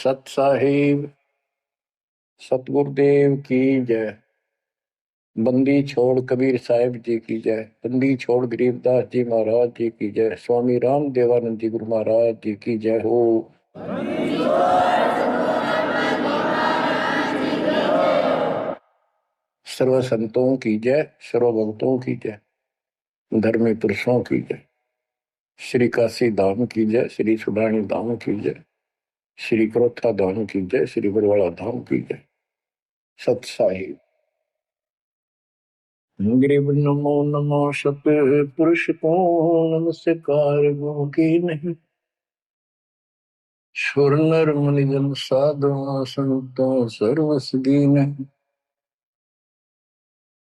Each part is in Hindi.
सत साहिब सतगुरुदेव की जय। बंदी छोड़ कबीर साहिब जी की जय। बंदी छोड़ गरीबदास जी महाराज जी की जय। स्वामी राम देवानंद जी गुरु महाराज जी की जय हो। सर्व संतों की जय, सर्व भक्तों की जय, धर्मी पुरुषों की जय। श्री काशी धाम की जय, श्री सुडानी धाम की जय, श्री क्रोथा धाम की जय, श्री बरवाड़ा धाम की जय। सत साहिब गरीब नमो नमो सत पुरुष को नमस्कार गो की नहीं। सुर नर मुनि जन साधु संतो सर्वस दीन।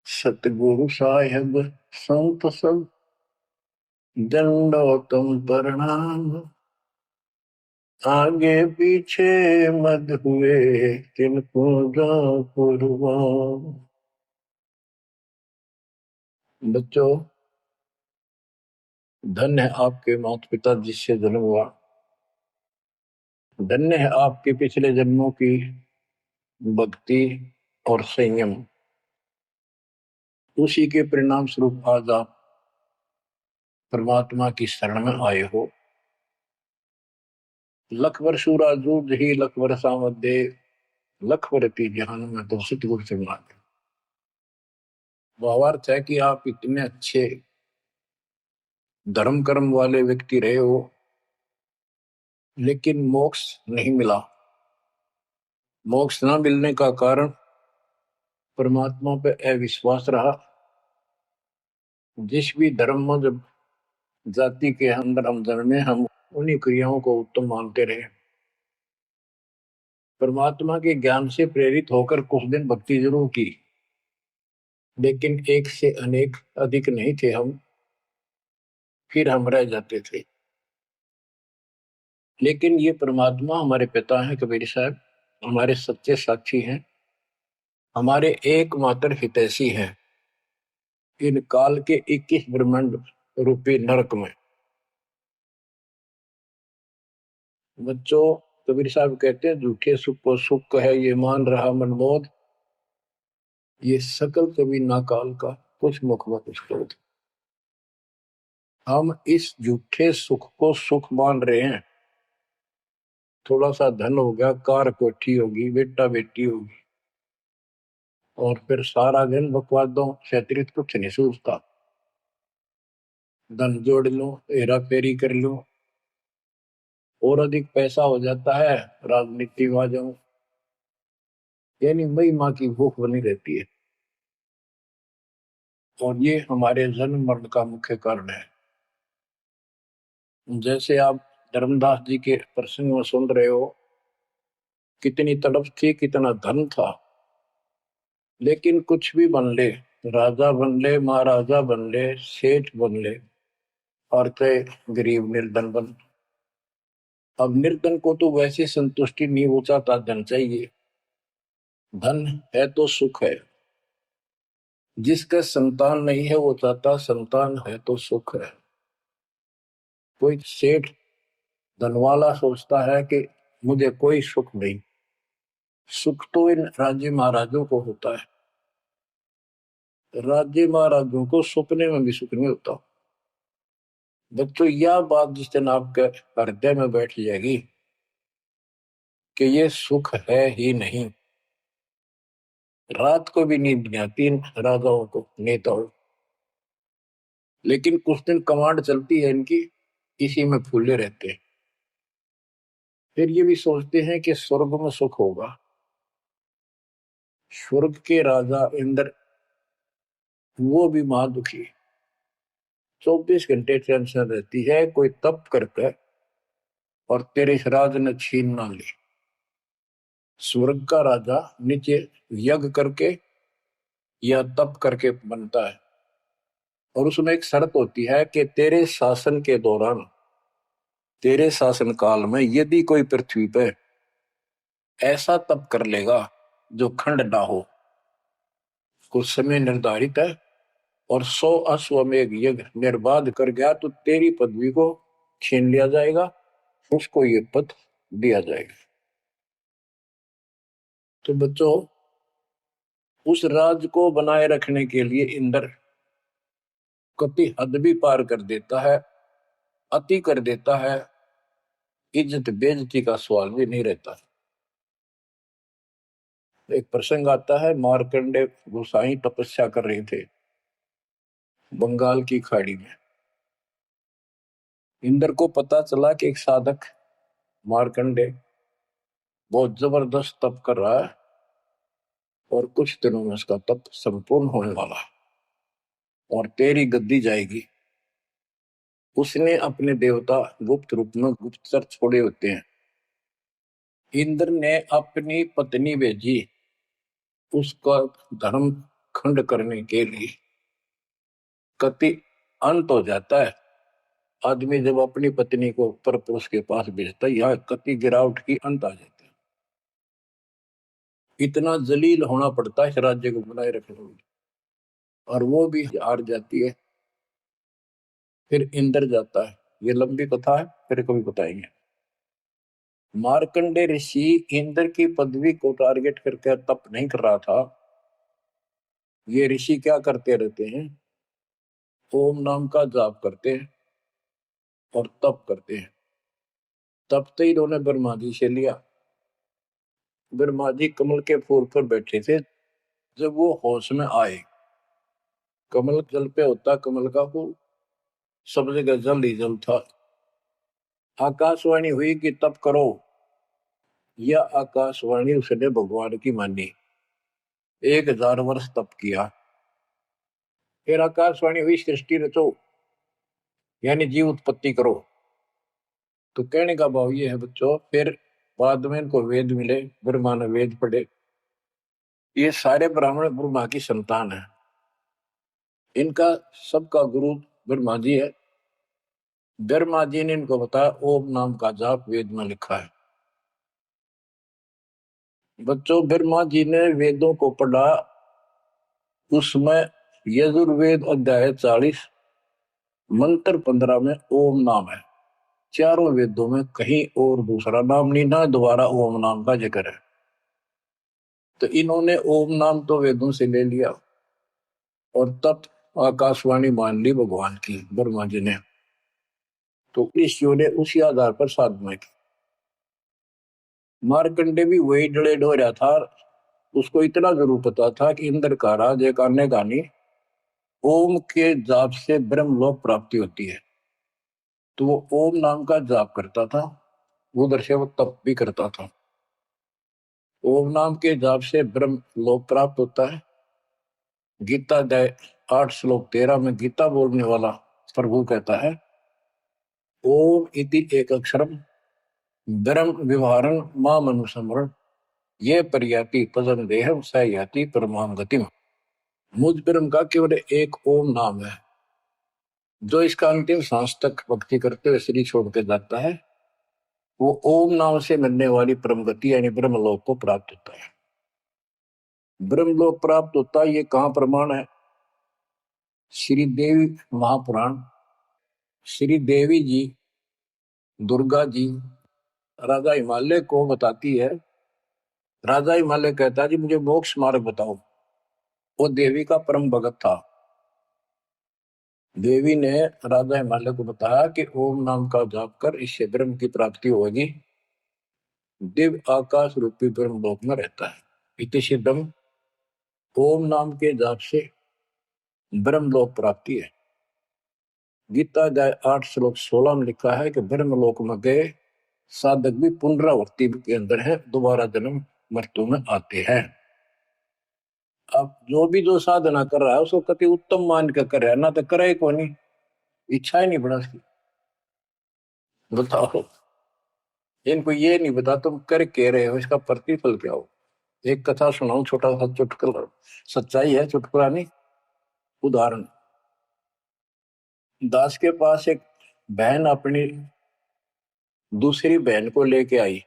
सतगुरु साहिब संत सब दंडोतम प्रणाम। आगे पीछे मत हुए तिनको जा कुर्बान। बच्चों, धन्य है आपके माता पिता जिससे जन्म हुआ। धन्य है आपके पिछले जन्मों की भक्ति और संयम। उसी के परिणाम स्वरूप आज आप परमात्मा की शरण में आए हो। लख वर्षूरा जूझ ही लख वर्षा मध्य लख वर्ती जहान में तो सतगुरु से मांगे। भावार्थ है कि आप इतने अच्छे धर्म कर्म वाले व्यक्ति रहे हो, लेकिन मोक्ष नहीं मिला। मोक्ष न मिलने का कारण परमात्मा पे अविश्वास रहा। जिस भी धर्म में जब जाति के अंदर हम जन्मे, हम उन्हीं क्रियाओं को उत्तम मानते रहे। परमात्मा के ज्ञान से प्रेरित होकर कुछ दिन भक्ति जरूर की, लेकिन एक से अनेक अधिक नहीं थे हम, फिर हम रह जाते थे। लेकिन ये परमात्मा हमारे पिता हैं कबीर साहब, हमारे सच्चे साक्षी हैं, हमारे एकमात्र हितैषी हैं इन काल के 21 ब्रह्मांड रूपी नरक में। बच्चों, कबीर साहब कहते हैं झूठे सुख को सुख कहे ये मान रहा मनमोद। ये सकल कभी ना काल का कुछ मुख में कुछ क्रोध। हम इस झूठे सुख को सुख मान रहे हैं। थोड़ा सा धन हो गया, कार कोठी होगी, बेटा बेटी होगी, और फिर सारा दिन बकवादों से अतिरिक्त कुछ नहीं सोचता। धन जोड़ लो, हेरा फेरी कर लो, और अधिक पैसा हो जाता है, राजनीति में आ जाऊं, यानी मई माँ की भूख बनी रहती है। और ये हमारे जन्म मरण का मुख्य कारण है। जैसे आप धर्मदास जी के प्रसंग में सुन रहे हो, कितनी तड़प थी, कितना धन था, लेकिन कुछ भी बन ले, राजा बन ले, महाराजा बन ले, सेठ बन ले, और चाहे गरीब निर्धन बन। अब निर्धन को तो वैसे संतुष्टि नहीं हो चाहता, धन चाहिए। धन है तो सुख है। जिसका संतान नहीं है वो चाहता संतान है तो सुख है। कोई सेठ धनवाला सोचता है कि मुझे कोई सुख नहीं। सुख तो इन राज्य महाराजों को होता है। राज्य महाराजों को सपने में भी सुख नहीं होता। बच्चों, यह बात जिस दिन आपके हृदय में बैठ जाएगी कि ये सुख है ही नहीं, रात को भी नींद नहीं आती इन राजाओं को, नेताओं। लेकिन कुछ दिन कमांड चलती है इनकी, इसी में फूले रहते हैं। फिर ये भी सोचते हैं कि स्वर्ग में सुख होगा। स्वर्ग के राजा इंद्र, वो भी महादुखी, 24 घंटे टेंशन रहती है, कोई तप करके और तेरे राज ने छीन ना ली। स्वर्ग का राजा नीचे यज्ञ करके या तप करके बनता है, और उसमें एक शर्त होती है कि तेरे शासन के दौरान, तेरे शासन काल में यदि कोई पृथ्वी पे ऐसा तप कर लेगा जो खंड ना हो, कुछ समय निर्धारित है, और 100 अश्वमेध यज्ञ निर्बाध कर गया, तो तेरी पदवी को छीन लिया जाएगा, उसको ये पद दिया जाएगा। तो बच्चों, उस राज को बनाए रखने के लिए इंद्र कति हद भी पार कर देता है, अति कर देता है, इज्जत बेइज्जती का सवाल भी नहीं रहता। एक प्रसंग आता है, मार्कंडे गोसाई तपस्या कर रहे थे बंगाल की खाड़ी में। इंद्र को पता चला कि एक साधक मार्कंडे बहुत जबरदस्त तप कर रहा है और कुछ दिनों में उसका तप संपूर्ण होने वाला है और तेरी गद्दी जाएगी। उसने अपने देवता गुप्त रूप में गुप्तचर छोड़े होते हैं। इंद्र ने अपनी पत्नी भेजी उसका धर्म खंड करने के लिए। कति अंत हो जाता है आदमी जब अपनी पत्नी को परपुरुष के पास भेजता है, यहाँ कति गिरावट की अंत आ जाता है। इतना जलील होना पड़ता है इस राज्य को बनाए रखने में, और वो भी हार जाती है। फिर इंद्र जाता है। ये लंबी कथा है, फिर कभी बताएंगे। मार्कंडे ऋषि इंद्र की पदवी को टारगेट करके तप नहीं कर रहा था। ये ऋषि क्या करते रहते हैं, ओम नाम का जाप करते हैं और तप करते हैं। तब तो इन्होंने ब्रह्मा जी से लिया। ब्रह्मा जी कमल के फूल पर बैठे थे। जब वो होश में आए, कमल जल पे होता कमल का फूल, सब जगह जल ही जल था। आकाशवाणी हुई कि तप करो। यह आकाशवाणी उसने भगवान की मानी। 1000 वर्ष तप किया। फिर आकाशवाणी हुई सृष्टि रचो, यानी जीव उत्पत्ति करो। तो कहने का भाव ये है बच्चों, फिर बाद में इनको वेद मिले, ब्रह्मा ने वेद पढ़े। ये सारे ब्राह्मण ब्रह्मा की संतान है। इनका सबका गुरु ब्रह्मा जी है। ब्रह्मा जी ने इनको बताया ओम नाम का जाप वेद में लिखा है। बच्चों, ब्रह्मा जी ने वेदों को पढ़ा। उसमें यजुर्वेद अध्याय 40 मंत्र 15 में ओम नाम है। चारों वेदों में कहीं और दूसरा नाम नहीं, ना दोबारा ओम नाम का जिक्र है। तो इन्होंने ओम नाम तो वेदों से ले लिया और तब आकाशवाणी मान ली भगवान की ब्रह्मा जी ने। तो ऋषियों ने उसी आधार पर साधना की। मार्कंडे भी वही डले डो रहा था। उसको इतना जरूर पता था कि इंद्र का राज एक आने का नहीं, ओम के जाप से ब्रह्मलोक प्राप्ति होती है। तो वो ओम नाम का जाप करता था, उधर से वो तप भी करता था। ओम नाम के जाप से ब्रह्म लोक प्राप्त होता है। गीता अध्याय 8 श्लोक 13 में गीता बोलने वाला प्रभु कहता है, ओम इति एक अक्षरम ब्रह्म व्यवहारं माम अनुस्मरण ये पर्याति पदम देहम स याति परमाम गतिम। मुझ ब्रह्म का केवल एक ओम नाम है, जो इसका अंतिम सांस तक भक्ति करते हुए शरीर छोड़ के जाता है, वो ओम नाम से मिलने वाली परम गति यानी ब्रह्मलोक को प्राप्त होता है। ब्रह्मलोक प्राप्त होता है, ये कहां प्रमाण है? श्री देवी महापुराण। श्री देवी जी दुर्गा जी राजा हिमालय को बताती है। राजा हिमालय कहता है जी मुझे मोक्ष मार्ग बताओ। वो देवी का परम भगत था। देवी ने राजा हिमालय को बताया कि ओम नाम का जाप कर, इससे ब्रह्म की प्राप्ति होगी। दिव्य आकाश रूपी ब्रह्म लोक में रहता है। इति सिद्धम, ओम नाम के जाप से ब्रह्म लोक प्राप्ति है। गीता अध्याय 8 श्लोक 16 में लिखा है कि ब्रह्म लोक में गए साधक भी पुनरावृत्ति के अंदर है, दोबारा जन्म मृत्यु में आते हैं। अब जो साधना कर रहा है उसको कति उत्तम मान के कर रहा है, ना तो करे को नहीं, इच्छा ही नहीं बना उसकी। बताओ, इनको ये नहीं बता तुम कर के रहे हो, इसका प्रतिफल क्या हो। एक कथा सुनाऊं, छोटा सा चुटकुला, सच्चाई है, चुटकुला नहीं, उदाहरण। दास के पास एक बहन अपनी दूसरी बहन को लेके आई।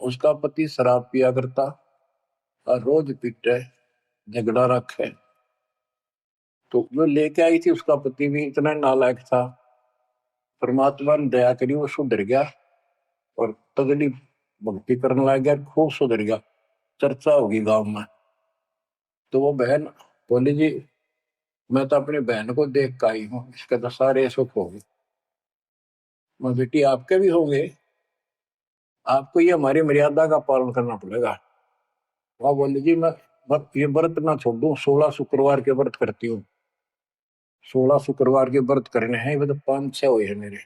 उसका पति शराब पिया करता और रोज पीटे, झगड़ा रखे। तो जो लेके आई थी उसका पति भी इतना नालायक था, परमात्मा ने दया करी, वो सुधर गया और तगड़ी भक्ति करने लग गया, खूब सुधर गया। चर्चा होगी गांव में। तो वो बहन बोली जी मैं तो अपनी बहन को देख कर आई हूँ, इसके तो सारे सुख हो गए। मैं बेटी आपके भी होंगे, आपको ये हमारी मर्यादा का पालन करना पड़ेगा। वह बोली जी मैं ये व्रत ना छोड़ दूं, 16 शुक्रवार के व्रत करती हूँ। 16 शुक्रवार के व्रत करने हैं, वो तो 5-6 हुए हैं मेरे।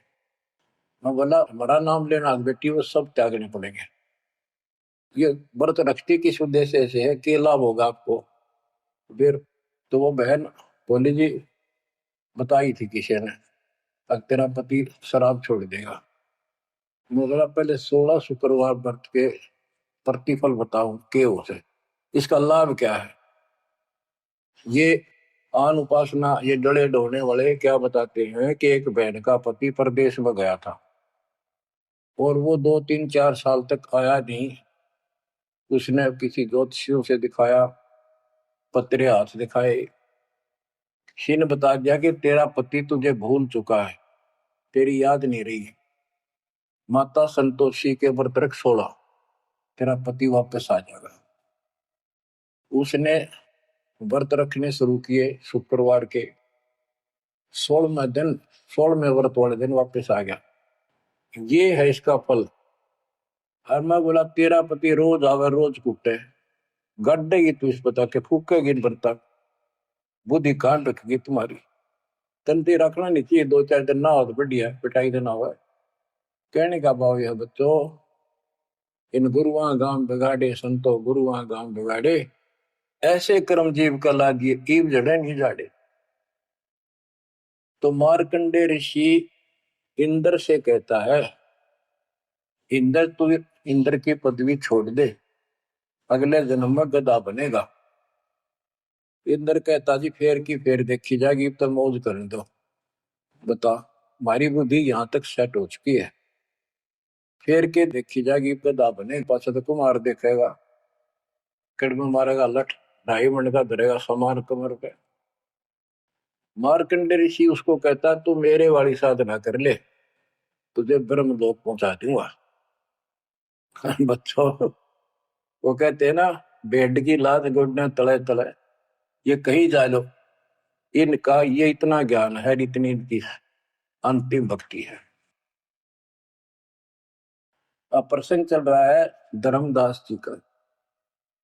मैं बोला हमारा नाम लेना बेटी वो सब त्यागने पड़ेंगे। ये व्रत रखती किस उद्देश्य से है, क्या लाभ होगा आपको फिर। तो वो बहन बोली जी बताई थी किसी ने, अब तेरा पति शराब छोड़ देगा। मैं बोला पहले 16 शुक्रवार व्रत के प्रतिफल बताऊं के उसे, इसका लाभ क्या है। ये आन उपासना ये डले ढोने वाले क्या बताते हैं कि एक बहन का पति परदेश में गया था और वो 2-3-4 साल तक आया नहीं। उसने किसी ज्योतिषियों से दिखाया, पत्रे हाथ दिखाए, किसी ने बता दिया कि तेरा पति तुझे भूल चुका है, तेरी याद नहीं रही। माता संतोषी के व्रत रख 16, तेरा पति वापस आ जाएगा। उसने व्रत रखने शुरू किए, शुक्रवार के 16वें दिन, 16वें व्रत वाले दिन वापस आ गया। ये है इसका फल। और मैं बोला तेरा पति रोज आवे रोज कूटे, गड्ढेगी तू इस बता के फूकेगी बर्तन, बुद्धि कान रखेगी तुम्हारी। तंती रखना नहीं चाहिए, 2-4 दिन ना हो तो बढ़िया, पिटाई देना हुआ। कहने का भाव यह बच्चों, इन गुरुआ गांव बिगाड़े संतो गुरुआ गांव बिगाड़े, ऐसे कर्म जीव का लागिए ईव जड़े नहीं जाड़े। तो मार्कंडे ऋषि इंद्र से कहता है, इंद्र तू इंद्र की पदवी छोड़ दे, अगले जन्म में गधा बनेगा। इंद्र कहता जी फेर की फेर देखी जाएगी, तो मौज करने दो। बता हमारी बुद्धि यहाँ तक सेट हो चुकी है, फेर के देखी जाएगी गधा बने, पाछा तो कुमार देखेगा, कड़मे मारेगा लठ, 2.5 मिनट का धरेगा समान कमर पे। मार्कंडे ऋषि उसको कहता तू मेरे वाली साधना कर ले, तुझे ब्रह्म लोक पहुंचा दूंगा। बच्चों वो कहते हैं ना, बेड की लात गुडने तले तले, ये कहीं जा लो, इनका ये इतना ज्ञान है, इतनी इनकी अंतिम भक्ति है। अब प्रसंग चल रहा है धर्मदास जी का।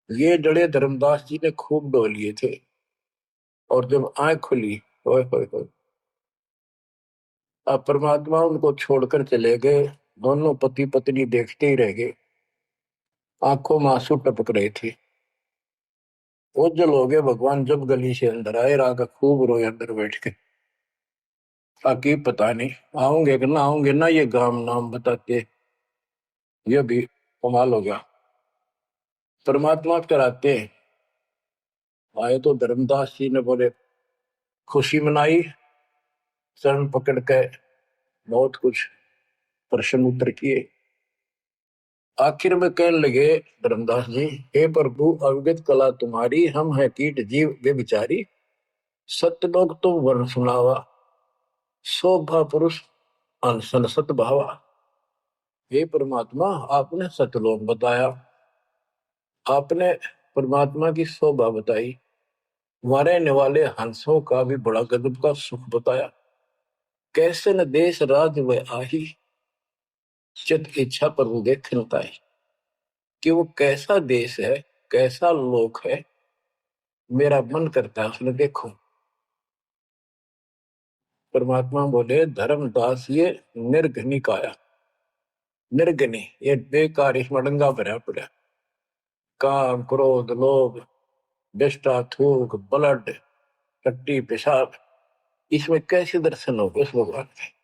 ये जड़े धर्मदास जी ने खूब डो लिए थे, और जब आंख खुली, ओए होए होए, अब परमात्मा उनको छोड़कर चले गए। दोनों पति पत्नी देखते ही रह गए, आंखों में आंसू टपक रहे थे। ओझल हो गए भगवान जब गली से अंदर आए, राग खूब रोए अंदर बैठ के। ताकि पता नहीं आऊंगे कि ना आऊंगे ना, ये गांव नाम बताते, ये भी कमाल हो गया। परमात्मा कराते आए तो धर्मदास जी ने बोले खुशी मनाई, चरण पकड़ के बहुत कुछ प्रश्न उत्तर किए। आखिर में कहने लगे धर्मदास जी, हे प्रभु अवगत कला तुम्हारी, हम है कीट जीव वे बिचारी, सत्य लोग तुम वर्ण सुनावा, शोभा पुरुष अनसन सत भावा। हे परमात्मा आपने सतलोक बताया, आपने परमात्मा की शोभा बताई, वहां रहने वाले हंसों का भी बड़ा गजब का सुख बताया। कैसे न देश राज व आही, चित इच्छा पर वो देखन ताई। कि वो कैसा देश है, कैसा लोक है, मेरा मन करता है उसने देखो। परमात्मा बोले धर्मदास ये निर्घनी काया, निर्घनी ये बेकार, इसमें डंगा भरा पड़ा, काम क्रोध लोभ विष्टा थूक ब्लड टट्टी पेशाब, इसमें कैसे दर्शन होगा उस भगवान के।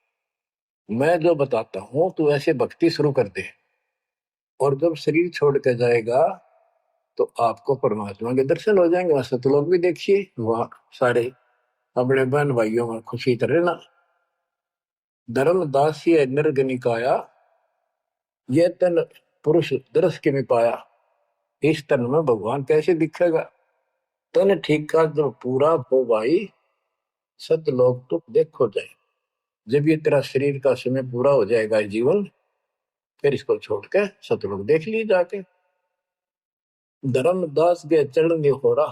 मैं जो बताता हूं तू ऐसे भक्ति शुरू कर दे, और जब शरीर छोड़ के जाएगा तो आपको परमात्मा के दर्शन हो जाएंगे। वहां सतलोक भी देखिए, वहां सारे अपने बहन भाइयों में खुशी करे ना। धर्मदास ये निर्गनिकाया, ये तन पुरुष दर्श के में पाया, इस तन में भगवान कैसे दिखेगा। तन ठीक का जो पूरा हो भाई, सतलोक तो देखो जाए। जब ये तेरा शरीर का समय पूरा हो जाएगा जीवन, फिर इसको छोड़ के सतलोक देख ली जाके। धर्मदास के चरण होरा,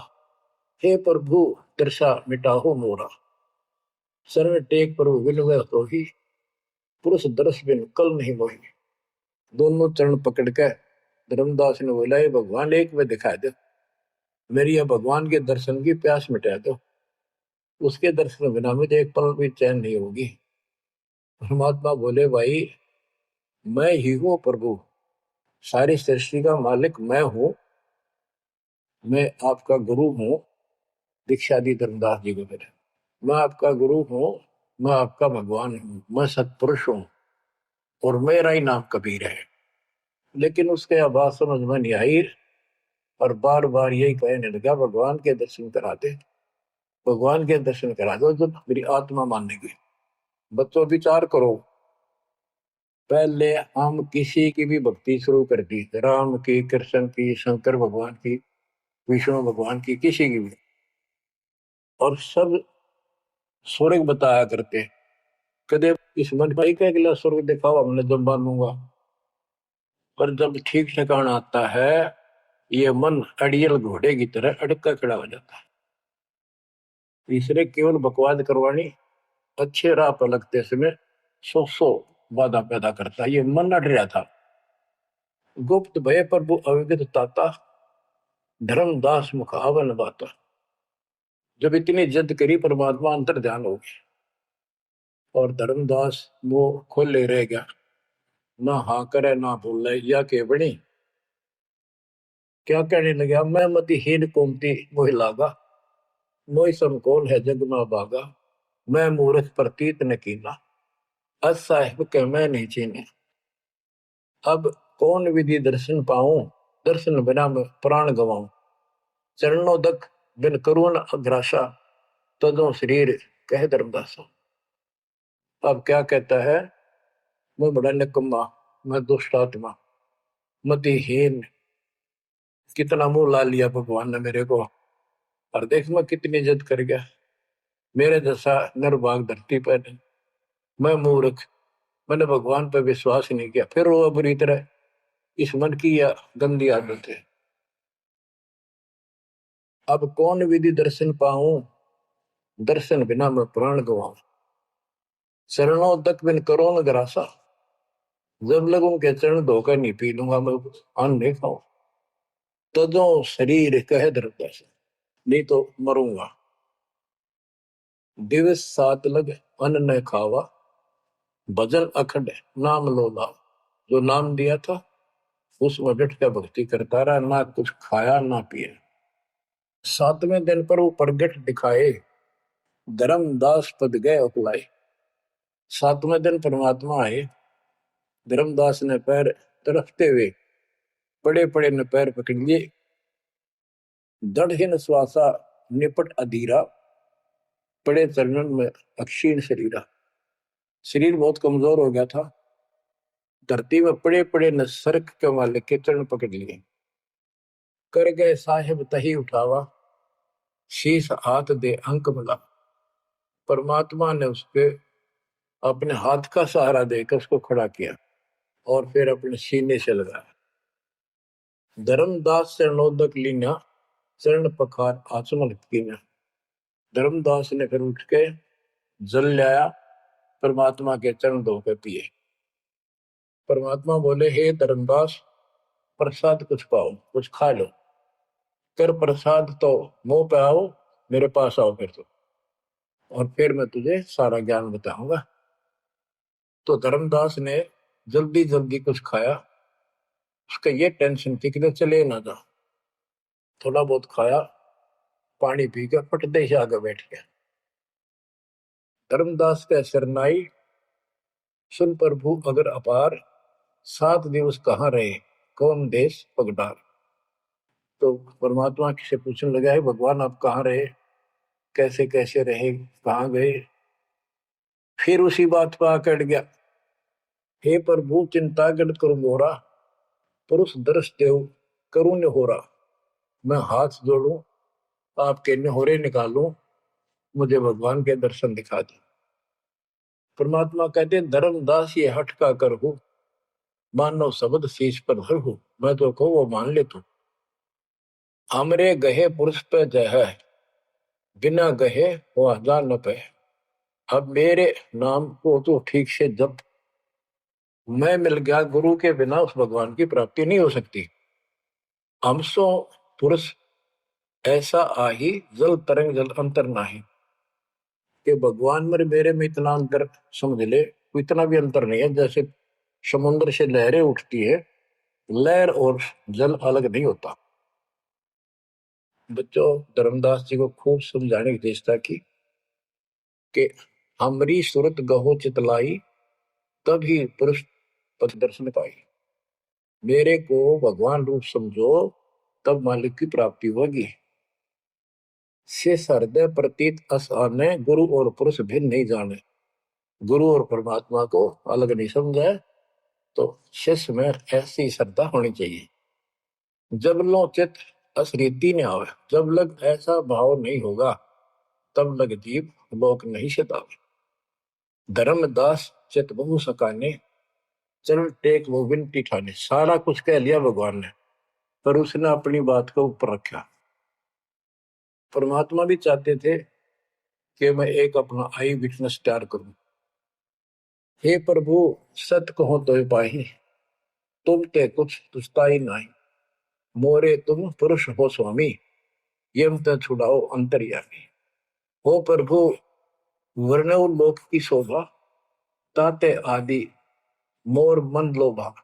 हे प्रभु तिरसा मिटाहो मोरा। शरण टेक प्रभु विनवे तो ही, पुरुष दर्श बिन कल नहीं मोही। दोनों चरण पकड़ के धर्मदास ने बोला, ये भगवान एक में दिखा दो, मेरी यह भगवान के दर्शन की प्यास मिटा दो, उसके दर्शन बिना मुझे एक पल भी चैन नहीं होगी। परमात्मा बोले, भाई मैं ही हूं प्रभु, सारी सृष्टि का मालिक मैं हूं, मैं आपका गुरु हूं। दीक्षा दी धर्मदास जी को फिर, मैं आपका गुरु हूं, मैं आपका भगवान हूं, मैं सत्पुरुष हूं और मेरा ही नाम कबीर है। लेकिन उसके आवाज समझ में नहीं आई और बार बार यही कहने लगा, भगवान के दर्शन करा दे, भगवान के दर्शन करा दो, जब मेरी आत्मा मानेगी। बच्चों विचार करो, पहले हम किसी की भी भक्ति शुरू कर दी, राम की, कृष्ण की, शंकर भगवान की, विष्णु भगवान की, किसी की भी, और सब स्वर्ग बताया करते। कदे इस मन भाई का अगला स्वर्ग दिखाओ, हमने जब मानूंगा। पर जब ठीक ठिकाना आता है, ये मन अड़ियल घोड़े की तरह अड़का खड़ा हो जाता है। तीसरे केवल बकवाद करवानी, अच्छे राह पर लगते समय सौ बाधा पैदा करता है। ये मन अड़ रहा था। गुप्त भय प्रभु अविगत ताता, धर्मदास मुखावन बाता। जब इतनी जिद करी, परमात्मा अंतर ध्यान हो गया और धर्मदास मुंह खोले रह गया, ना हाँ करे ना बोले, या के बनी क्या कहने लगा, मैं मतिहीन कुमती मोह लागा, मोहि सम कौन है जग में बागा, मैं मूर्ख प्रतीत न कीना, अस साहिब के मैं नहीं चीने। अब कौन विधि दर्शन पाऊं, दर्शन बिना मैं प्राण गवाऊं। चरणों दक बिन करुण अग्रासा, तदों शरीर कह धर्मदासा। अब क्या कहता है, मैं बड़ा निकम्मा, मैं दुष्ट आत्मा, मतिहीन, कितना मुंह ला लिया भगवान ने मेरे को, और देख मैं कितनी जिद कर गया, मेरे जैसा निर्भाग धरती पर नहीं। मैं मूर्ख, मैंने भगवान पर विश्वास नहीं किया। फिर वो बुरी तरह, इस मन की यह गंदी आदत है। अब कौन विधि दर्शन पाऊं, दर्शन बिना मैं प्राण गवाऊं। चरणों तक बिन करो न ग्रासा, जब लगूं के चरण धोकर नहीं पी लूंगा मैं, अन्न नहीं खाऊं। तजो शरीर कह धर्मदास, नहीं तो मरूंगा। दिवस सात लग अन्न न खावा, भजन अखंड नाम लो लाओ। जो नाम दिया था उसमें डट कर भक्ति करता रहा, ना कुछ खाया ना पिया। सातवें दिन पर वो प्रगट दिखाए, धर्मदास पद गए उपलाए। सातवें दिन परमात्मा आए, धर्मदास ने पैर तरफते हुए बड़े बड़े ने पैर पकड़ लिए। दृढ़ श्वासा निपट अधीरा, पड़े चरणन में अक्षीण शरीरा। शरीर बहुत कमजोर हो गया था, धरती में पड़े पड़े न सरक के मालिक के चरण पकड़ लिए। कर गए साहिब तही उठावा, शीश हाथ दे अंक मिला। परमात्मा ने उसके अपने हाथ का सहारा देकर उसको खड़ा किया और फिर अपने सीने से लगाया। धर्मदास चरणोदक लीना, चरण पखार आचमन कीना। धर्मदास ने फिर उठ के जल लाया, परमात्मा के चरण धोकर पिए। परमात्मा बोले, हे धर्मदास, प्रसाद कुछ पाओ, कुछ खा लो। कर प्रसाद तो मुंह पे आओ, मेरे पास आओ फिर तो, और फिर मैं तुझे सारा ज्ञान बताऊंगा। तो धर्मदास ने जल्दी जल्दी कुछ खाया। उसका ये टेंशन थी कि चले ना जा। थोड़ा बहुत खाया, पानी पी कर पटदे से आगे बैठ गया। धर्मदास का शरनाई, सुन प्रभु अगर अपार, 7 दिवस कहाँ रहे, कौन देश पगडार। तो परमात्मा से पूछने लगा है, भगवान आप कहाँ रहे, कैसे कैसे रहे, कहाँ गए। फिर उसी बात पर आकर गया, हे प्रभु चिंता गढ़ करो मोरा, पुरुष दर्श देव करुण्य हो रहा। मैं हाथ जोड़ू, आपके निहोरे निकालूं, मुझे भगवान के दर्शन दिखा दे। परमात्मा कहते, धर्मदास ये हट का कर हो, मानो शब्द शीश पर धर हो। मैं तो कहूँ वो मान ले तू, हमरे गहे पुरुष पे जय है, बिना गहे वह न पे। अब मेरे नाम को तो ठीक से जब मैं मिल गया, गुरु के बिना उस भगवान की प्राप्ति नहीं हो सकती। हमसो पुरुष ऐसा आही, जल तरंग जल अंतर नाही। कि भगवान में मेरे में इतना अंतर समझ ले, इतना भी अंतर नहीं है। जैसे समुद्र से लहरें उठती है, लहर और जल अलग नहीं होता। बच्चों, धर्मदास जी को खूब समझाने की चेष्टा की कि हमरी सूरत गहो चितलाई, तभी पुरुष पथ दर्शन पाई। मेरे को भगवान रूप समझो, तब मालिक की प्राप्ति होगी। से हृदय प्रतीत असाने, गुरु और पुरुष भिन्न नहीं जाने। गुरु और परमात्मा को अलग नहीं समझा, तो शिष्य में ऐसी श्रद्धा होनी चाहिए। जब लो चित असरीति ने आवे, जब लग ऐसा भाव नहीं होगा, तब लग जीव लोक नहीं सतावे। धर्मदास चित बहु सकाने, चरण टेक वो विनती ठाने। सारा कुछ कह लिया भगवान ने, पर उसने अपनी बात को ऊपर रखा। परमात्मा भी चाहते थे कि मैं एक अपना आई विटनेस तैयार करूं। हे प्रभु, सत कहो तो पाही, तुम ते कुछ तुस्ताई नहीं। मोरे तुम पुरुष हो स्वामी, यम ते छुड़ाओ अंतर्यामी। हो प्रभु, वर्णव लोक की शोभा, ताते आदि मोर मन लोभा।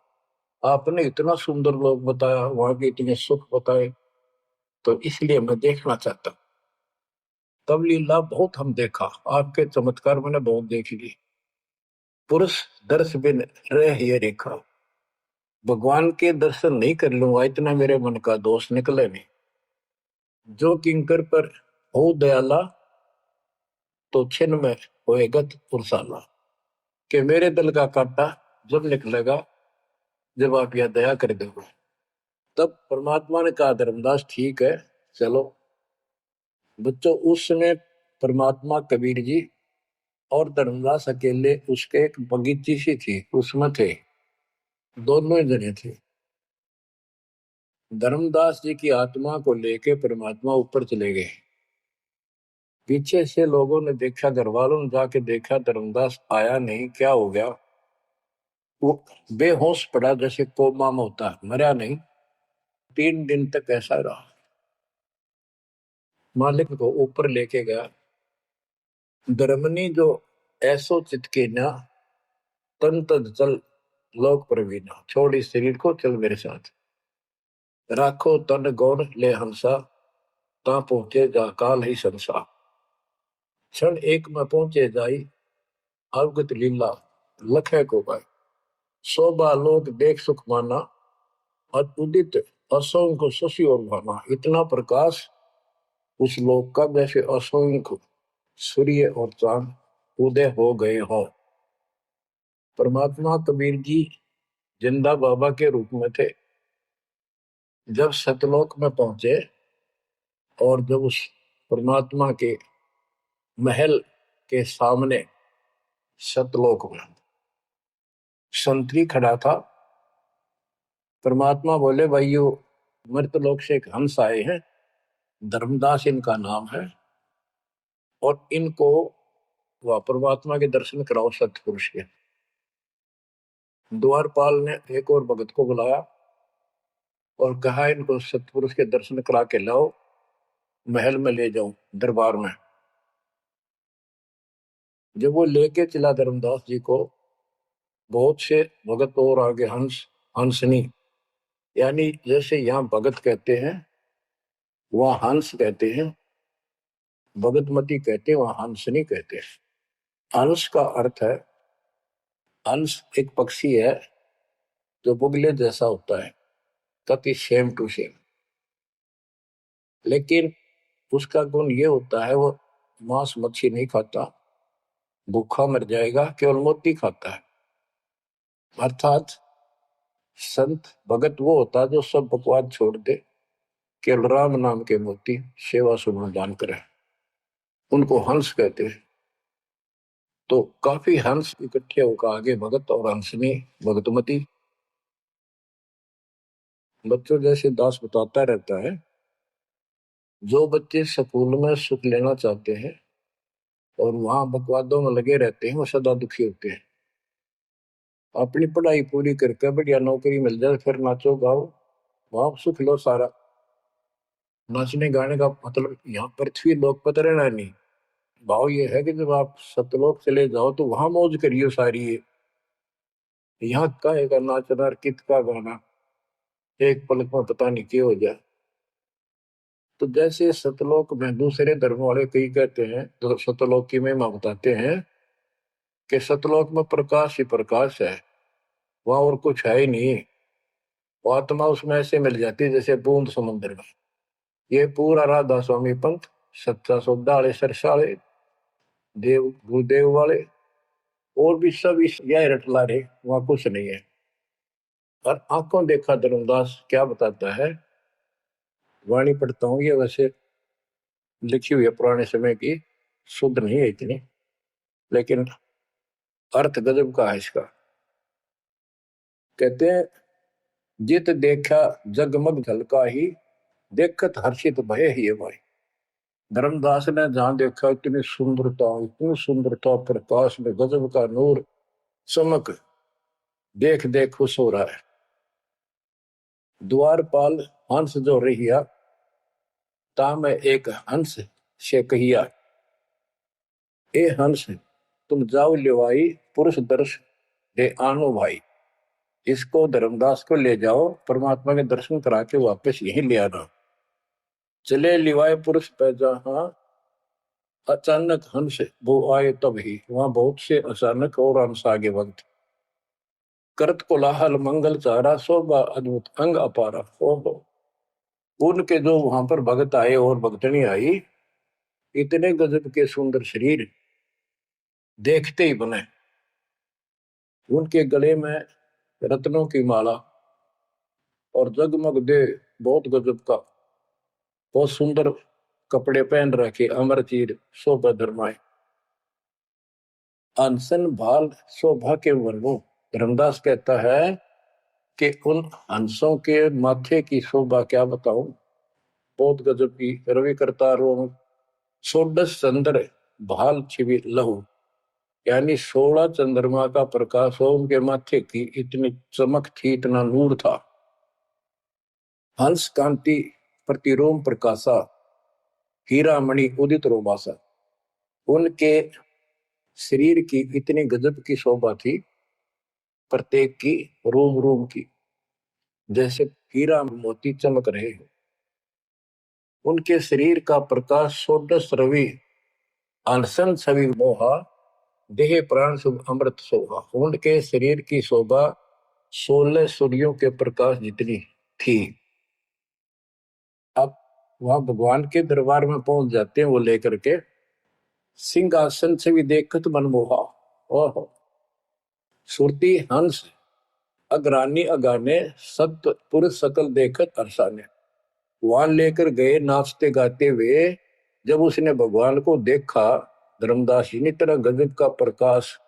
आपने इतना सुंदर लोक बताया, वहां के इतने सुख बताए, तो इसलिए मैं देखना चाहता। तब लीला बहुत हम देखा, आपके चमत्कार मैंने बहुत देख ली। पुरुष दर्श बिन रह ये रेखा, भगवान के दर्शन नहीं कर लूंगा, इतना मेरे मन का दोष निकले नहीं। जो किंकर पर हो दयाला, तो छिन में होएगा पुरसाला। कि मेरे दिल का कांटा जब निकलेगा, जब आप यह दया कर दोगे। तब परमात्मा ने कहा, धर्मदास ठीक है, चलो। बच्चों, उस समय परमात्मा, कबीर जी और धर्मदास अकेले उसके एक बगीची सी थी, उसमें थे। दोनों ही जने थे। धर्मदास जी की आत्मा को लेके परमात्मा ऊपर चले गए। पीछे से लोगों ने देखा, घर वालों ने जाके देखा, धर्मदास आया नहीं, क्या हो गया। वो बेहोश पड़ा, जैसे कोमा में होता है, मरा नहीं। 3 दिन तक ऐसा रहा। मालिक को ऊपर लेके गया। धर्मनी जो ऐसो चित के ना, तन तद चल लोक प्रवीणा। छोड़ इस शरीर को, चल मेरे साथ। राखो तन गौर ले हंसा, ता पहुंचे जा काल ही संसा। क्षण एक में पहुंचे जाई, अवगत लीला लखे को पाए। शोभा लोक देख सुख माना, उदित असंख्य शशि और भाना। इतना प्रकाश उस लोक का, जैसे असंख्य सूर्य और चांद उदय हो गए हो। परमात्मा कबीर जी जिंदा बाबा के रूप में थे। जब सतलोक में पहुंचे और जब उस परमात्मा के महल के सामने सतलोक में संतरी खड़ा था, परमात्मा बोले, भाइयों, मृतलोक से एक हंस आए हैं, धर्मदास इनका नाम है, और इनको वह परमात्मा के दर्शन कराओ सतपुरुष के। द्वारपाल ने एक और भगत को बुलाया और कहा, इनको सतपुरुष के दर्शन करा के लाओ, महल में ले जाओ, दरबार में। जब वो लेके चला धर्मदास जी को, बहुत से भगत और आगे हंस हंसनी, यानी जैसे यहाँ भगत कहते हैं वहां हंस कहते हैं, भगतमती कहते हैं, वहां हंसनी कहते हैं। हंस का अर्थ है, हंस एक पक्षी है जो बुगले जैसा होता है, कति सेम टू सेम। लेकिन उसका गुण ये होता है, वो मांस मच्छी नहीं खाता, भूखा मर जाएगा, केवल मोती खाता है। अर्थात संत भगत वो होता है जो सब बकवाद छोड़ दे, केवल राम नाम के मोती सेवा सुमन दान करे, उनको हंस कहते हैं। तो काफी हंस इकट्ठे होकर आगे भगत और हंसनी भगतमती। बच्चों, जैसे दास बताता रहता है जो बच्चे स्कूल में सुख लेना चाहते हैं और वहां बकवादों में लगे रहते हैं, वो सदा दुखी होते हैं। अपनी पढ़ाई पूरी करके बढ़िया नौकरी मिल जाए, फिर नाचो गाओ, वहां सुख लो सारा। नाचने गाने का मतलब यहाँ पृथ्वी लोक पर रहना नहीं। भाव ये है कि जब आप सतलोक चले जाओ तो वहां मौज करियो सारी है। यहाँ का है का नाचना, कित का गाना, एक पलक में पता नहीं क्या हो जाए। तो जैसे सतलोक में दूसरे धर्म वाले कई कहते हैं, तो सतलोक की महिमा बताते हैं कि सतलोक में प्रकाश ही प्रकाश है, वहां और कुछ है ही नहीं। वो आत्मा उसमें ऐसे मिल जाती है जैसे बूंद समुद्र में। ये पूरा राधा स्वामी पंथ, सच्चा सौदा वाले, सरसाले, देव गुरुदेव वाले और भी सब इस यह रटला रहे, वहां कुछ नहीं है। और आंखों देखा धर्मदास क्या बताता है, वाणी पढ़ता हूँ, ये वैसे लिखी हुई है पुराने समय की, शुद्ध नहीं है इतनी, लेकिन अर्थ गजब का है इसका। कहते हैं, जित देखा जगमग झलका ही, देखत हर्षित भय ही भाई। धर्मदास ने जहां देखा इतनी सुंदरता प्रकाश में गजब का नूर चमक, देख देख खुश हो रहा है। द्वारपाल हंस जो रहिया, ता में एक हंस से कहिया, ए हंस तुम जाओ लिवाई, पुरुष दर्श दे आनो भाई। इसको धर्मदास को ले जाओ, परमात्मा के दर्शन करा के वापस यहीं ले आना। चले लिवाए पुरुष पे जहां, अचानक हंस वो आए तब ही, वहां बहुत से अचानक और हंस आगे वक्त। करत कोलाहल मंगल चारा, शोभा अद्भुत अंग अपारा। ओहो, उनके जो वहां पर भगत आए और भगतनी आई, इतने गजब के सुंदर शरीर देखते ही बने। उनके गले में रत्नों की माला और जगमग दे, बहुत गजब का, बहुत सुंदर कपड़े पहन रखे, अमर चीर शोभा धर्माए। अनसन भाल शोभा के वर्णो, धर्मदास कहता है कि उन हंसों के माथे की शोभा क्या बताऊं, बहुत गजब की। रवि करतारों षोडश चंद्र भाल छिवि लहू, यानी 16 चंद्रमा का प्रकाश हो उनके माथे की, इतनी चमक थी, इतना नूर था। हंस कांति प्रतिरोम प्रकाशा, हीरा मणि उदित रोमासा। उनके शरीर की इतनी गजब की शोभा थी, प्रत्येक की, रोम रोम की, जैसे हीरा मोती चमक रहे हो। उनके शरीर का प्रकाश षोडश रवि, अनसन छवि मोहा, देह प्राण शुभ अमृत शोभा। उनके शरीर की शोभा 16 सूर्यों के प्रकाश जितनी थी। अब वहां भगवान के दरबार में पहुंच जाते हैं वो लेकर के, सिंहासन से भी देखत मनमोहा। ओहो, सुरती हंस अग्रानी अगाने, सत्य पुरुष सकल देखत अरसाने। वहां लेकर गए नाचते गाते हुए। जब उसने भगवान को देखा, धर्मदास जी ने, तरह गजब का प्रकाश,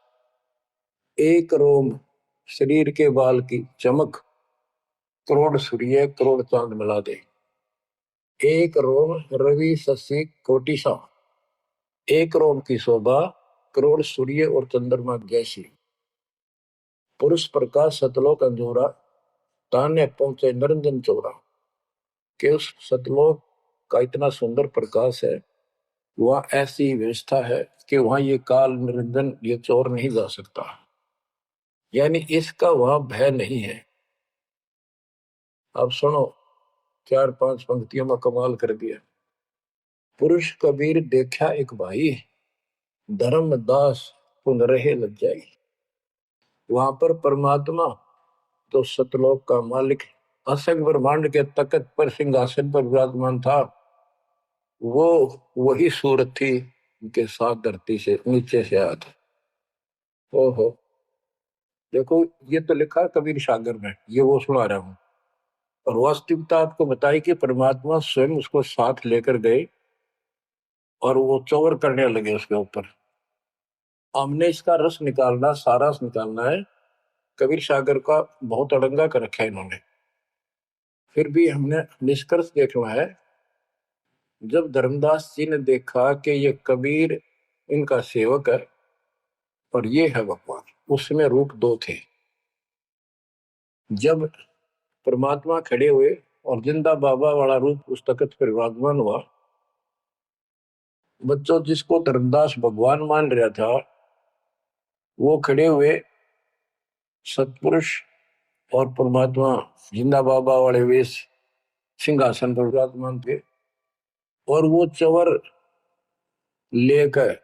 एक रोम शरीर के बाल की चमक, करोड़ सूर्य करोड़ चांद मिला दे। एक रोम रवि शशि कोटि सा, एक रोम की शोभा करोड़ सूर्य और चंद्रमा जैसी। पुरुष प्रकाश सतलोक अंजोरा, ताने पहुंचे निरंजन चोरा। कि उस सतलोक का इतना सुंदर प्रकाश है, वहां ऐसी व्यवस्था है कि वहां ये काल निरंजन, ये चोर नहीं जा सकता, यानी इसका वहां भय नहीं है। अब सुनो, 4-5 पंक्तियों में कमाल कर दिया। पुरुष कबीर देखा एक भाई, धर्मदास पुन रहे लज्जाई। वहां पर परमात्मा, तो सतलोक का मालिक, असंग ब्रह्मांड के तकत पर सिंहासन पर विराजमान था, वो वही सूरत थी उनके साथ धरती से नीचे से आया था। ओहो, देखो, ये तो लिखा कबीर सागर में, ये वो सुना रहा हूं। और वास्तविकता आपको बताई कि परमात्मा स्वयं उसको साथ लेकर गए और वो चौर करने लगे उसके ऊपर। हमने इसका रस निकालना, सारा रस निकालना है। कबीर सागर का बहुत अड़ंगा कर रखा है इन्होंने, फिर भी हमने निष्कर्ष देखना है जब धर्मदास जी ने देखा कि ये कबीर इनका सेवक है और ये है भगवान, उसमें रूप दो थे। जब परमात्मा खड़े हुए और जिंदा बाबा वाला रूप उस तख्त पर विराजमान हुआ, बच्चों जिसको धर्मदास भगवान मान रहा था वो खड़े हुए सतपुरुष और परमात्मा जिंदा बाबा वाले वेश सिंहासन पर विराजमान थे, और वो चवर लेकर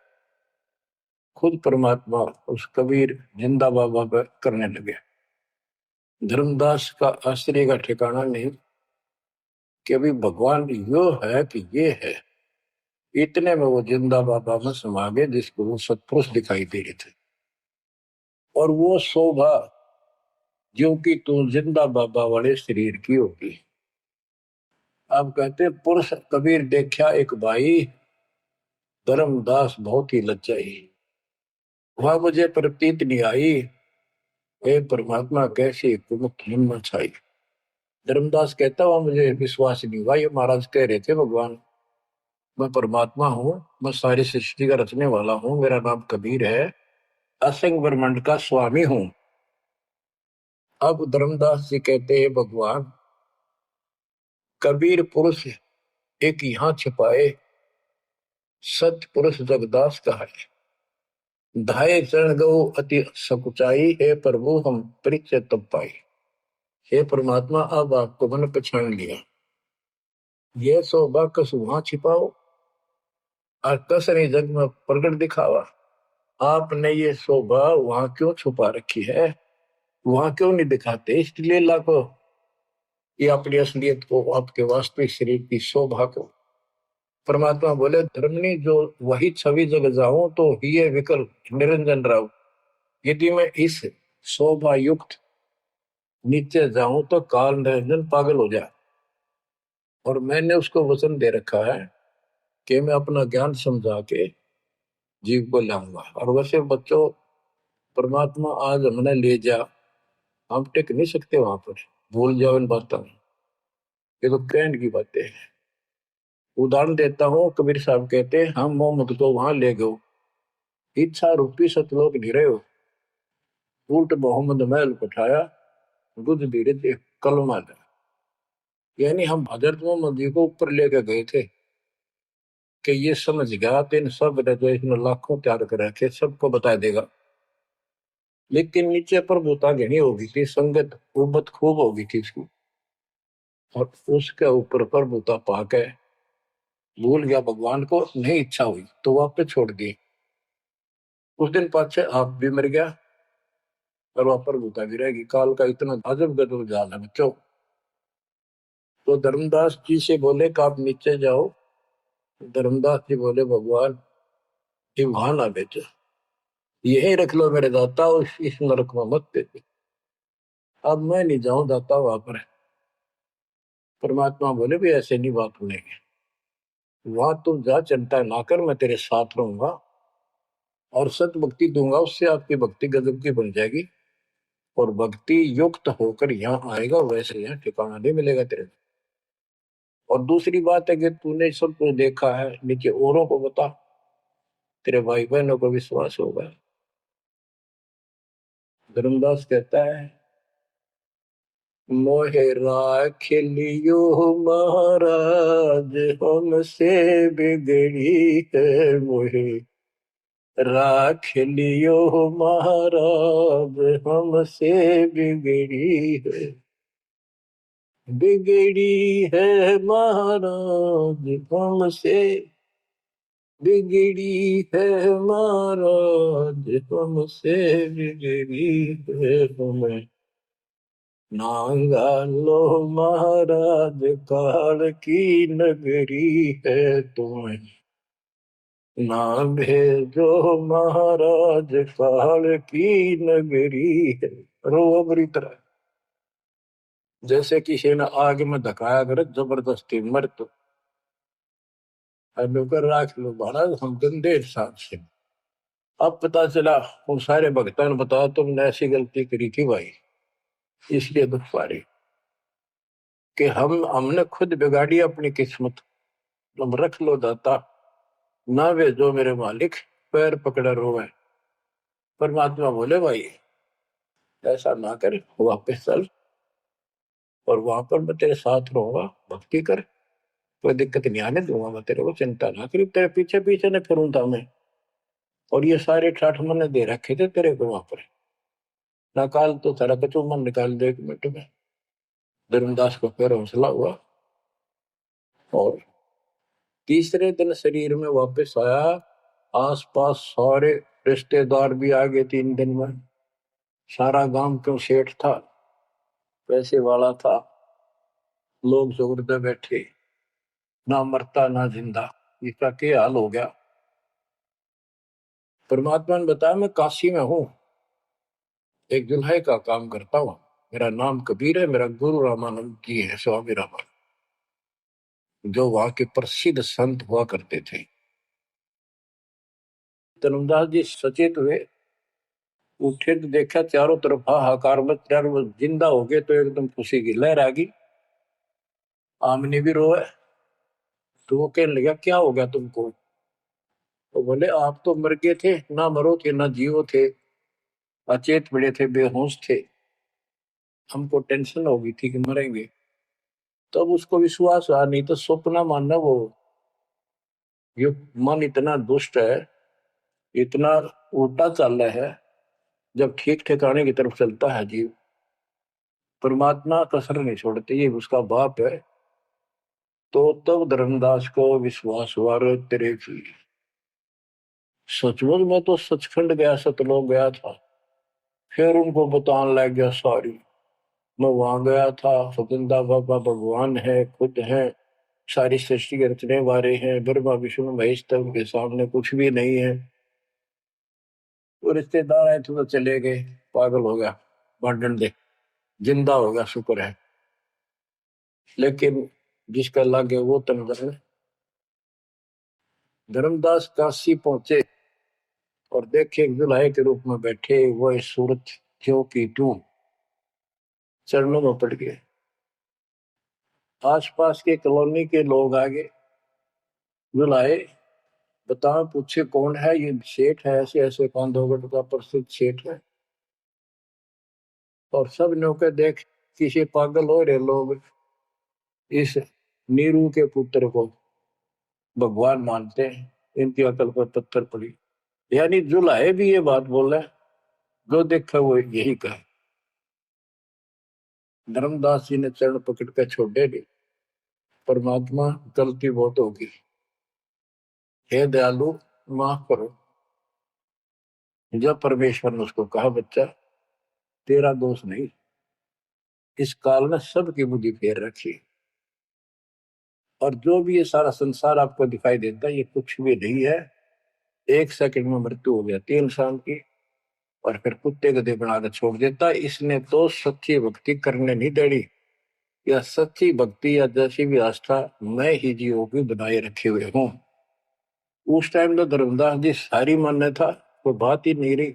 खुद परमात्मा उस कबीर जिंदा बाबा पर करने लगे। धर्मदास का आश्चर्य का ठिकाना नहीं कि अभी भगवान यो है कि ये है। इतने में वो जिंदा बाबा में समा गए जिसको वो सतपुरुष दिखाई दे रहे थे, और वो शोभा जो कि तू जिंदा बाबा वाले शरीर की होगी। अब कहते पुरुष कबीर देखा एक भाई, धर्मदास बहुत ही लज्जाई। वहां मुझे प्रतीत नहीं आई, हे परमात्मा कैसी कुमुख हिम्मत छाई। धर्मदास कहता हुआ मुझे विश्वास नहीं हुआ, ये महाराज कह रहे थे भगवान मैं परमात्मा हूँ, मैं सारी सृष्टि का रचने वाला हूँ, मेरा नाम कबीर है, असंग ब्रह्मांड का स्वामी हूँ। अब धर्मदास जी कहते हैं भगवान कबीर पुरुष एक यहाँ छिपाए, सत्य पुरुष जगदास का है। धाये चरण गौ अति सकुचाई, हे प्रभु हम परिचय तब पाई। हे परमात्मा अब आपको मैंने पहचान लिया, ये शोभा कस वहां छिपाओ और कस नहीं जग में प्रकट दिखावा। आपने ये शोभा वहां क्यों छुपा रखी है, वहां क्यों नहीं दिखाते इस लीला को, ये अपनी असलियत को, आपके वास्तविक शरीर की शोभा को। परमात्मा बोले धर्मनी जो वही छवि जग जाऊं तो ही विकल निरंजन राव। यदि मैं इस शोभा युक्त नीचे जाऊं तो काल निरंजन पागल हो जाए, और मैंने उसको वचन दे रखा है कि मैं अपना ज्ञान समझा के जीव को लाऊंगा। और वैसे बच्चों परमात्मा आज हमने ले जा, हम टिक नहीं सकते वहां पर, भूल जाओ इन बातों, ये तो कहने की बातें हैं। उदाहरण देता हूँ, कबीर साहब कहते हैं हम मोहम्मद को वहां ले गए, इच्छा रूपी सतलोक गिरे हो, उल्ट मोहम्मद महल उठाया, दूध धीरे थे कलमा था। यानी हम हजरत मोहम्मद जी को ऊपर लेके गए थे कि ये समझ गया तो इन सब ने जो इसने लाखों त्याग कर रखे सबको बता देगा। लेकिन नीचे प्रभुता घनी होगी थी, संगत उबत खूब होगी थी इसकी, और उसके ऊपर प्रभुता पाके भूल गया भगवान को, नहीं इच्छा हुई तो वापस छोड़ दी। उस दिन पाछे आप भी मर गया और वहां प्रभुता भी रहेगी। काल का इतना अजब गजब जाल है बच्चों। तो धर्मदास जी से बोले कि आप नीचे जाओ। धर्मदास जी बोले भगवान ये वहां ना भेजो, यही रख लो मेरे दाता, इस नरक में मत भेजो। अब मैं नहीं जाऊं दाता वहां पर। परमात्मा बोले भी ऐसे नहीं बात सुनेगी, वहां तुम जा चिंता ना कर, मैं तेरे साथ रहूंगा और सत भक्ति दूंगा, उससे आपकी भक्ति गजब की बन जाएगी और भक्ति युक्त होकर यहाँ आएगा, वैसे यहाँ ठिकाना नहीं मिलेगा तेरे। और दूसरी बात है कि तूने सब कुछ देखा है, नीचे औरों को बता, तेरे भाई बहनों को विश्वास होगा। धर्मदास कहता है मोहे राख लियो महाराज हमसे बिगड़ी है, मोहे राख लियो महाराज हमसे बिगड़ी है, बिगड़ी है महाराज हमसे, बिगड़ी है महाराज हमसे, बिगड़ी है हमें नांगा लो महाराज काल की नगरी है तुम्हें, ना भेजो महाराज काल की नगरी है। रो बुरी तरह, जैसे किसी ने आग में धकाया करे जबरदस्ती मर तो राख लो महाराज हम गंदे हिसाब से। अब पता चला उन सारे भक्तों ने बताया तुमने ऐसी गलती करी थी भाई, इसलिए दुख पा रही कि हमने खुद बिगाड़ी अपनी किस्मत। तुम रख लो दाता, ना भेजो मेरे मालिक, पैर पकड़े रोवे। परमात्मा बोले भाई ऐसा ना कर, वापस चल और वहां पर मैं तेरे साथ रहूंगा, भक्ति कर, कोई दिक्कत नहीं आने दूंगा मैं तेरे को, चिंता ना करी, तेरे पीछे पीछे ने फिरूं था मैं। और ये सारे ठाठ मैंने दे रखे थे तेरे को वहां पर, निकाल तो सारा कचू मन निकाल दे 1 मिनट में। धर्मदास को फिर हौसला हुआ और तीसरे दिन शरीर में वापस आया। आसपास सारे रिश्तेदार भी आ गए 3 दिन में। सारा गांव क्यों सेठ था, पैसे वाला था, लोग जोरदे बैठे, ना मरता ना जिंदा, इसका क्या हाल हो गया। परमात्मा ने बताया मैं काशी में हूं, एक जुल्हे का काम करता हूं, मेरा नाम कबीर है, मेरा गुरु रामानंद जी है, स्वामी रामानंद, जो वहां के प्रसिद्ध संत हुआ करते थे। धर्मदास जी सचेत हुए, उठे तो देखा चारों तरफ हाहाकार मच रहा, वो जिंदा हो गए तो एकदम खुशी की लहर आ गई। आमनी भी रोए, तो वो कहने लगा क्या हो गया तुमको। तो बोले आप तो मर गए थे, ना मरो थे ना जियो थे, अचेत पड़े थे, बेहोश थे, हमको टेंशन हो गई थी कि मरेंगे। तब उसको विश्वास आ, नहीं तो स्वप्न मानना वो, ये मन इतना दुष्ट है, इतना उल्टा चल रहा है, जब ठीक ठिकाने की तरफ चलता है जीव, परमात्मा कसर नहीं छोड़ते, ये उसका बाप है। तो तब धर्मदास को विश्वास हुआ, रे तेरे की सचमुच मैं तो सचखंड गया, सतलोक गया था। फिर उनको बताने लग गया सारी, मैं वहां गया था, सतंदा बाबा भगवान है, खुद है, सारी सृष्टि के रचने वाले हैं, ब्रह्मा विष्णु महेश, तब उनके सामने कुछ भी नहीं है। वो रिश्तेदार आए थे तो चले गए, पागल हो गया, बांटन दे, जिंदा हो गया शुक्र है। लेकिन जिसका लागे वो तंदर। धर्मदास काशी पहुंचे और देखे दुल्हे के रूप में बैठे वो इस सूरत क्यों की तू, चरणों में पड़ गए। आसपास के कॉलोनी के लोग आगे बुलाए, बताओ पूछे कौन है, ये सेठ है, ऐसे ऐसे कांधोगढ़ का प्रसिद्ध सेठ है। और सब नौके देख किसी पागल हो रहे लोग, इस नीरू के पुत्र को भगवान मानते हैं, इनकी अकल पर पत्थर पड़ी। यानी जुलाहे भी ये बात बोल रहे हैं, जो देखा वो यही कहा। धर्मदास जी ने चरण पकड़ कर छोड़े नहीं, परमात्मा गलती बहुत होगी, हे दयालु माफ करो। जब परमेश्वर ने उसको कहा बच्चा तेरा दोष नहीं, इस काल ने सबकी बुद्धि फेर रखी, और जो भी ये सारा संसार आपको दिखाई देता है ये कुछ भी नहीं है। 1 सेकंड में मृत्यु हो जाती है इंसान की, और फिर कुत्ते गधे बनाकर छोड़ देता है। इसने तो सच्ची भक्ति करने नहीं देनी, या सच्ची भक्ति या जैसी भी आस्था मैं ही जीवों की बनाए रखे हुए हूँ। उस टाइम तो धर्मदास जी सारी मान्यता वो बात ही नहीं रही।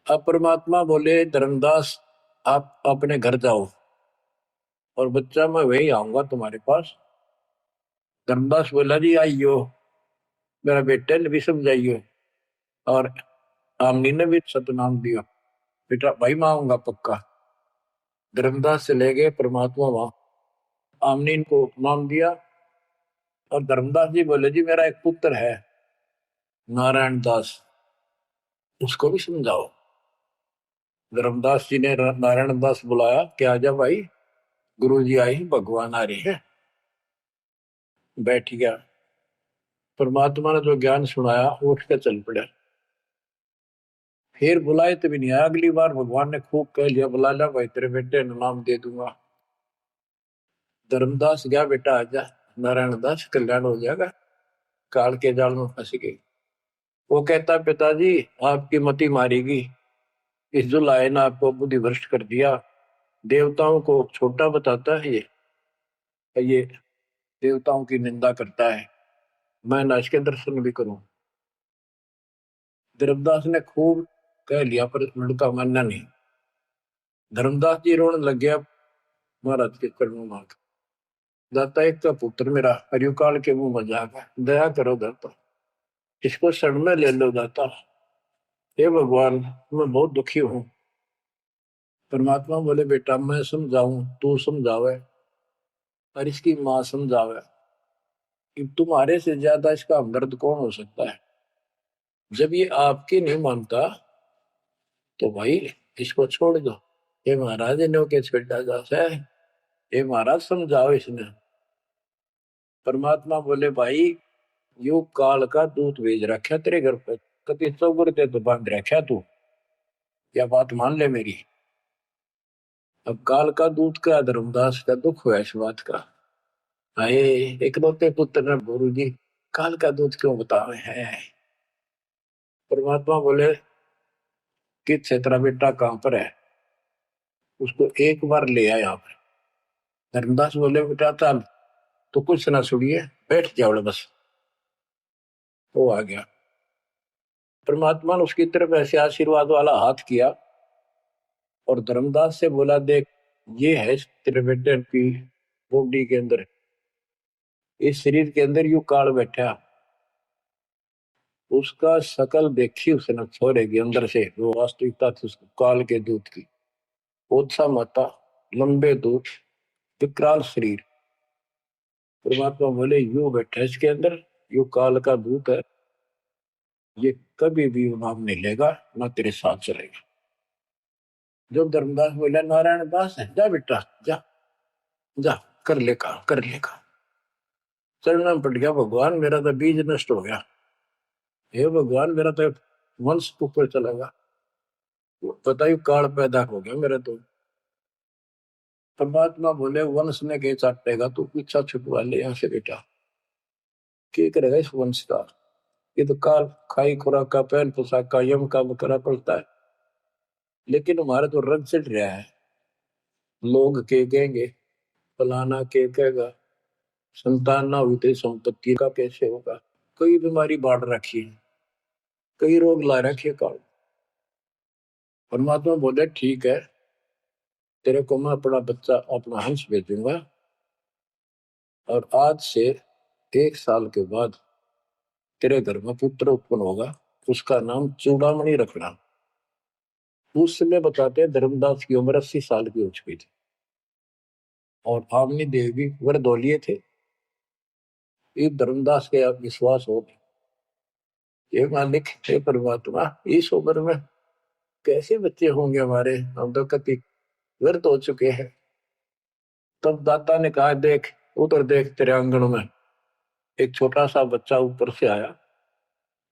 अब परमात्मा बोले धर्मदास आप अपने घर जाओ, और बच्चा मैं वही आऊंगा तुम्हारे पास। धर्मदास बोला जी आइयो, मेरा बेटे ने भी समझाइयो, और आमनी ने भी सतनाम दिया, बेटा भाई मैं आऊंगा पक्का। धर्मदास से ले गए परमात्मा वहां, आमनी को नाम दिया। और धर्मदास जी बोले जी मेरा एक पुत्र है नारायण दास, उसको भी समझाओ। धर्मदास जी ने नारायण दास बुलाया कि आजा भाई, गुरु जी आए हैं, भगवान आ रहे हैं। बैठ गया, परमात्मा ने जो ज्ञान सुनाया उठ के चल पड़ा। फिर बुलाए तभी नहीं आया, अगली बार भगवान ने खूब कह लिया बुला लिया भाई तेरे बेटे ने नाम दे दूंगा। धर्मदास गया, बेटा आजा, नारायण दास कल्याण हो जाएगा, काल के जाल में फंस गई। वो कहता पिताजी आपकी मति मारेगी, इस जो लाए ना आपको बुद्धि भ्रष्ट कर दिया, देवताओं को छोटा बताता है ये देवताओं की निंदा करता है, मैं ना इसके दर्शन भी करूं। धर्मदास ने खूब कह लिया पर लड़का मानना नहीं। धर्मदास जी रोने लग गया महाराज के चरणों में। दाता एक का पुत्र मेरा हरियो काल के मुंह में जागा, दया करो दाता, इसको शरण में ले लो दाता। हे भगवान, मैं बहुत दुखी हूं। परमात्मा बोले बेटा मैं समझाऊं तू समझावे और इसकी माँ समझावे, कि तुम्हारे से ज्यादा इसका हमदर्द कौन हो सकता है। जब ये आपकी नहीं मानता तो भाई इसको छोड़ दो। ये महाराज ने के छेड़ा जाता है, ये महाराज समझाओ इसने। परमात्मा बोले भाई यू काल का दूत भेज रखा तेरे घर पे, कति चौगर ते तो बांध रखा तू, क्या बात मान ले मेरी। अब काल का दूत का धर्मदास का दुख हुआ इस बात का। आए इकलौते पुत्र ने गुरु जी काल का दूत क्यों बतावे हैं। परमात्मा बोले कि तेरा बेटा कहां पर है, उसको एक बार ले आया यहाँ पर। धर्मदास बोले बेटा चल, तो कुछ ना सुनिए, बैठ जाओ बस। वो आ गया। परमात्मा ने उसकी तरफ ऐसे आशीर्वाद वाला हाथ किया और धर्मदास से बोला देख ये है तेरे बेटे की बॉडी के अंदर, इस शरीर के अंदर यू काल बैठा। उसका शकल देखी उसने छोरे के अंदर से, वो वास्तविकता थी उसको काल के दूत की। ओछा माता, लंबे दूत, विकराल शरीर। परमात्मा बोले यू बैठा इसके अंदर, यू काल का दूत है, ये कभी भी नाम नहीं लेगा ना तेरे साथ चलेगा। जब धर्मदास बोला नारायण दास है, जा बेटा जा, जा कर ले काम, कर ले काम। चरणों में पड़ गया, भगवान मेरा तो बीज नष्ट हो गया, हे भगवान मेरा तो वंश ऊपर चलेगा, बताइए काल पैदा हो गया मेरे तो। परमात्मा बोले वंश ने के चाटेगा, तू पीछा छुटवा ले यहाँ से बेटा, क्या करेगा इस वंश का। ये तो काल खाई खुराक का पहन पोशाक का यम का बकरा पड़ता है, लेकिन हमारा तो रंग चढ़ रहा है। लोग के कहेंगे, फलाना के कहेगा, संतान ना हुई तो संपत्ति का कैसे होगा। कई बीमारी बांट रखी है, कई रोग ला रखे काल। परमात्मा बोले ठीक है, तेरे को मैं अपना बच्चा अपना हंस भेजूंगा, और आज से 1 साल के बाद तेरे घर में पुत्र उत्पन्न होगा, उसका नाम चूड़ामणि रखना। उस समय बताते हैं धर्मदास की उम्र 80 साल की हो चुकी थी और आमनी देव भी वरदौलिये थे। ये धर्मदास के आप विश्वास हो, ये मालिक हे परमात्मा इस उम्र में कैसे बच्चे होंगे हमारे, हम तो कति व्यर्थ हो चुके हैं। तब दाता ने कहा देख उधर देख, तेरे आंगन में एक छोटा सा बच्चा ऊपर से आया,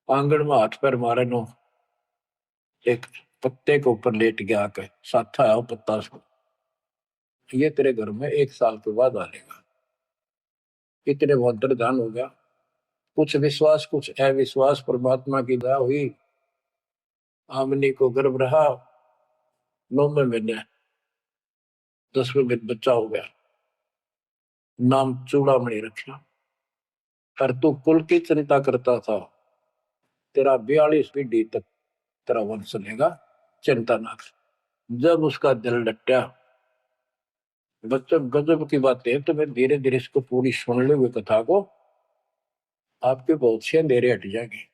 आंगन में हाथ पैर मारे नो, एक पत्ते के ऊपर लेट गया आके, साथा आया पत्ता से, ये तेरे घर में 1 साल के बाद आएगा। इतने बहुत ध्यान हो गया, कुछ विश्वास कुछ अविश्वास, परमात्मा की दया हुई। आमनी को गर्भ रहा, 9वें महीने 10वें बच्चा हो गया, नाम चूड़ामणि रखा। पर तू कुल की चिंता करता था, तेरा 42 पीढ़ी तक तेरा वंश चलेगा, चिंता ना कर। जब उसका दिल डटा, बच्चों गजब की बात है, तो मैं धीरे धीरे इसको पूरी सुन ले हुए कथा को, आपके बहुत से अंधेरे हट जाएंगे।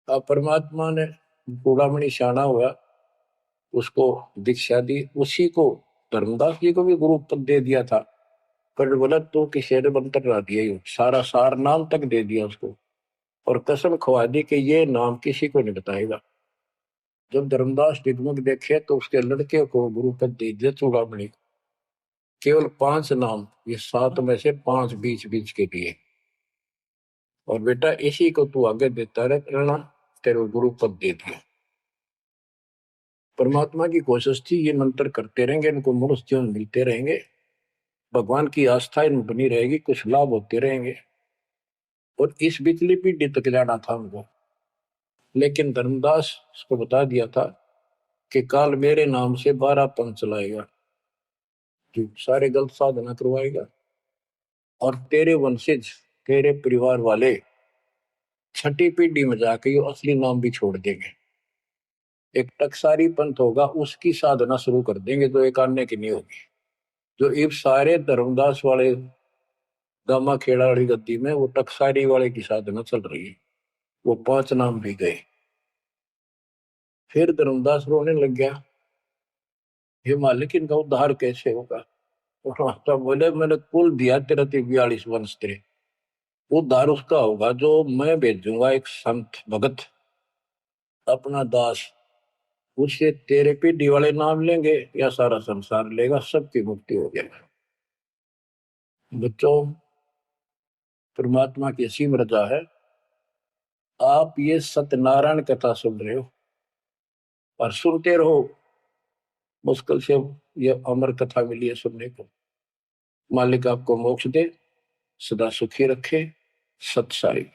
अब परमात्मा ने चूड़ामणि शाना हुआ, उसको दीक्षा दी, उसी को धर्मदास जी को भी गुरु पद दे दिया था। पर बोला तो किसी ने मंत्र ला दिया, सारा सार नाम तक दे दिया उसको, और कसम खवा दी कि ये नाम किसी को नहीं बताएगा। जब धर्मदास डिगमग देखे तो उसके लड़के को गुरु पद दे दिया चूड़ामणि। केवल 5 नाम, ये 7 में से 5 बीच बीच के दिए, और बेटा इसी को तू आगे देता रहना, तेरे गुरु पद दे दिया। परमात्मा की कोशिश थी ये मंत्र करते रहेंगे, इनको मनुष्य जीवन मिलते रहेंगे, भगवान की आस्था इनमें बनी रहेगी, कुछ लाभ होते रहेंगे, और इस बिजली पीढ़ी तक जाना था उनको। लेकिन धर्मदास को बता दिया था कि काल मेरे नाम से 12 पंथ चलाएगा, जो सारे गलत साधना करवाएगा, और तेरे वंशज तेरे परिवार वाले 6ठी पीढ़ी में जाके ये असली नाम भी छोड़ देंगे। एक टकसारी पंथ होगा, उसकी साधना शुरू कर देंगे, जो एक आने की नहीं होगी। जो इब सारे धर्मदास वाले दामा खेड़ा वाली गद्दी में वो टकसारी वाले की साधना चल रही है। वो 5 नाम भी गए। फिर धर्मदास रोने लग गया, हे मालिक इनका उद्धार कैसे होगा। और माता बोले मैंने कुल दिया तेरा 42 वंश तेरे, उद्धार उसका होगा जो मैं भेजूंगा एक संत भगत अपना दास, उससे तेरे पीढ़ी वाले नाम लेंगे या सारा संसार लेगा, सबकी मुक्ति हो जाएगी। बच्चों, परमात्मा की असीम रजा है, आप ये सत्यनारायण कथा सुन रहे हो और सुनते रहो। मुश्किल से ये अमर कथा मिली है सुनने को। मालिक आपको मोक्ष दे, सदा सुखी रखे। सत साई।